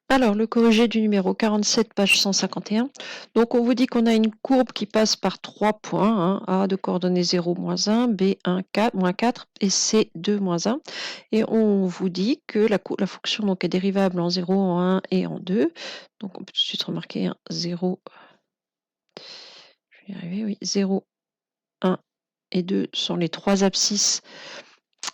Alors, le corrigé du numéro 47, page 151. Donc, on vous dit qu'on a une courbe qui passe par 3 points, hein, A de coordonnées 0, moins 1, B 1, 4, moins 4 et C 2, moins 1. Et on vous dit que la fonction donc, est dérivable en 0, en 1 et en 2. Donc, on peut tout de suite remarquer 0, je vais y arriver, oui, 0, 1 et 2 sont les trois abscisses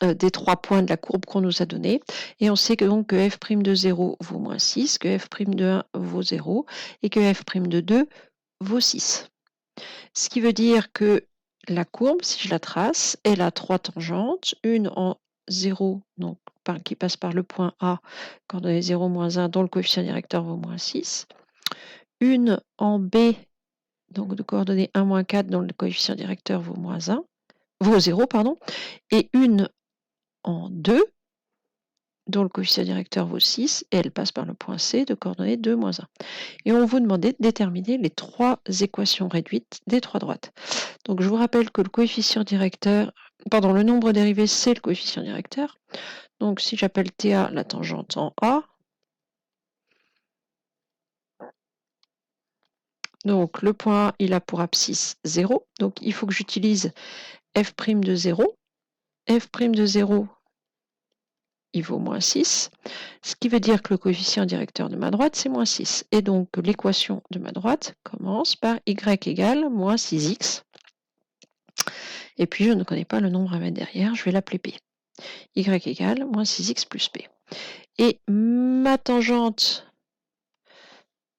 des 3 points de la courbe qu'on nous a donnée. Et on sait que donc que f' de 0 vaut moins 6, que f' de 1 vaut 0 et que f' de 2 vaut 6. Ce qui veut dire que la courbe, si je la trace, elle a 3 tangentes, une en 0, donc qui passe par le point A, coordonnée 0, moins 1, dont le coefficient directeur vaut moins 6, une en B, donc de coordonnées 1, moins 4, dont le coefficient directeur vaut moins 1, vaut 0, pardon, et une en 2, dont le coefficient directeur vaut 6, et elle passe par le point C de coordonnées 2, moins 1. Et on vous demandait de déterminer les 3 équations réduites des 3 droites. Donc je vous rappelle que le coefficient directeur, pardon, le nombre dérivé, c'est le coefficient directeur. Donc si j'appelle TA la tangente en A, donc le point A, il a pour abscisse 0. Donc il faut que j'utilise f' de 0. F' de 0, il vaut moins 6, ce qui veut dire que le coefficient directeur de ma droite, c'est moins 6. Et donc l'équation de ma droite commence par y égale moins 6x. Et puis je ne connais pas le nombre à mettre derrière, je vais l'appeler p. Y égale moins 6x plus p. Et ma tangente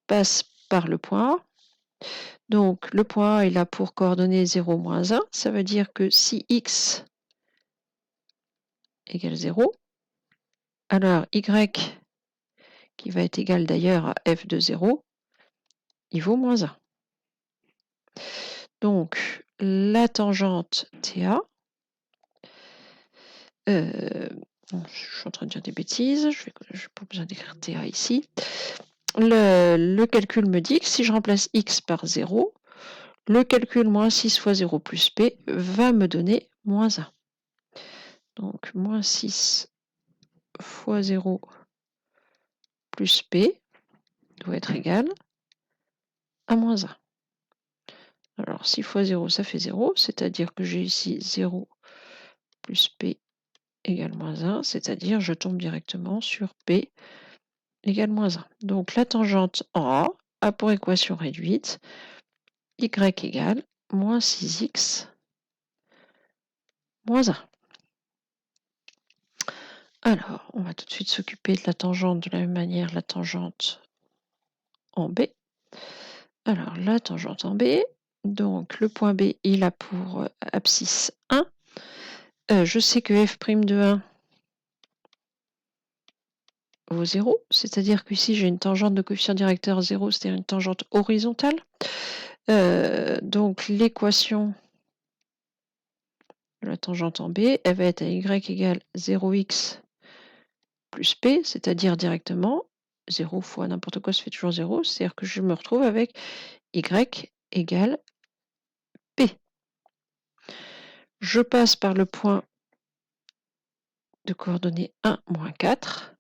passe par le point A. Donc le point A, il a pour coordonnées 0, moins 1. Ça veut dire que si x égale 0, alors y, qui va être égal d'ailleurs à f de 0, il vaut moins 1. Donc la tangente TA, je suis en train de dire des bêtises, je n'ai pas besoin d'écrire TA ici. Le calcul me dit que si je remplace x par 0, le calcul moins 6 fois 0 plus p va me donner moins 1. Donc moins 6 fois 0 plus p doit être égal à moins 1. Alors 6 fois 0, ça fait 0, c'est-à-dire que j'ai ici 0 plus p égale moins 1, c'est-à-dire je tombe directement sur p égale moins 1. Donc la tangente en A pour équation réduite y égale moins 6x moins 1. Alors, on va tout de suite s'occuper de la tangente de la même manière, la tangente en B. Alors, la tangente en B, donc le point B, il a pour abscisse 1. Je sais que f' de 1 vaut 0, c'est-à-dire qu'ici j'ai une tangente de coefficient directeur 0, c'est-à-dire une tangente horizontale. Donc l'équation de la tangente en B, elle va être à y égale 0x plus p, c'est-à-dire directement 0 fois n'importe quoi, ça fait toujours 0, c'est-à-dire que je me retrouve avec y égale p. Je passe par le point de coordonnées 1, moins 4.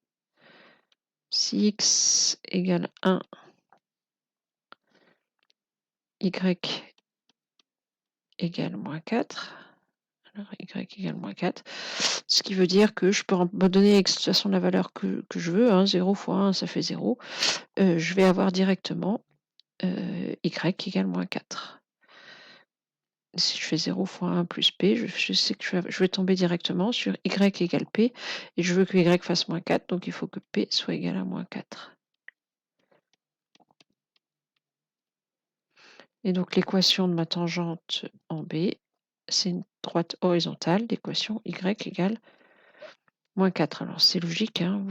Si x égale 1, y égale moins 4. Alors, y égale moins 4. Ce qui veut dire que je peux me donner de toute façon la valeur que je veux. Hein, 0 fois 1, ça fait 0. Je vais avoir directement y égale moins 4. Si je fais 0 fois 1 plus p, je sais que je vais tomber directement sur y égale p. Et je veux que y fasse moins 4, donc il faut que p soit égal à moins 4. Et donc l'équation de ma tangente en B, c'est une droite horizontale d'équation y égale moins 4. Alors c'est logique, hein,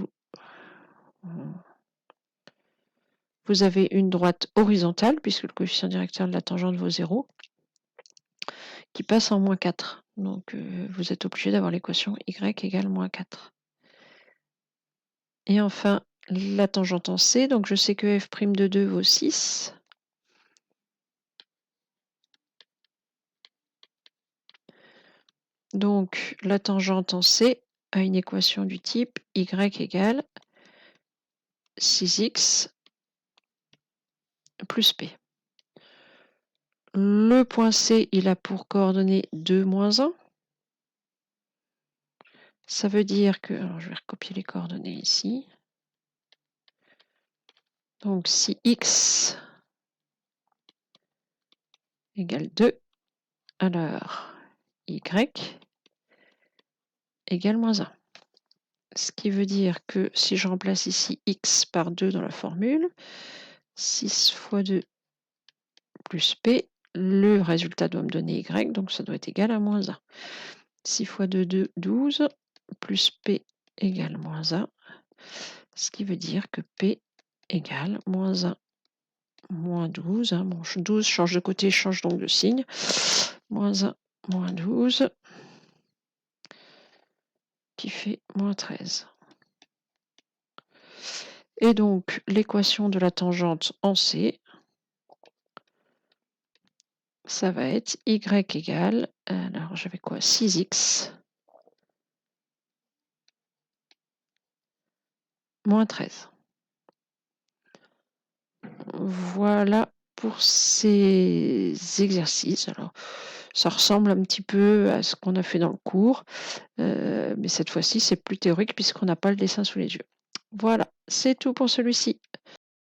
vous avez une droite horizontale, puisque le coefficient directeur de la tangente vaut 0, qui passe en moins 4. Donc vous êtes obligé d'avoir l'équation y égale moins 4. Et enfin, la tangente en C, donc je sais que f' de 2 vaut 6. Donc la tangente en C a une équation du type y égale 6x plus p. Le point C, il a pour coordonnée 2, moins 1. Ça veut dire que, alors je vais recopier les coordonnées ici. Donc si x égale 2, alors y égale moins 1. Ce qui veut dire que si je remplace ici x par 2 dans la formule, 6 fois 2 plus p, le résultat doit me donner y, donc ça doit être égal à moins 1. 6 fois 2, 2, 12, plus p égale moins 1, ce qui veut dire que p égale moins 1, moins 12. Bon, 12 change de côté, change donc de signe. Moins 1, moins 12, qui fait moins 13. Et donc, l'équation de la tangente en C, ça va être y égale, alors j'avais quoi, 6x moins 13. Voilà pour ces exercices. Alors, ça ressemble un petit peu à ce qu'on a fait dans le cours, mais cette fois-ci, c'est plus théorique puisqu'on n'a pas le dessin sous les yeux. Voilà, c'est tout pour celui-ci.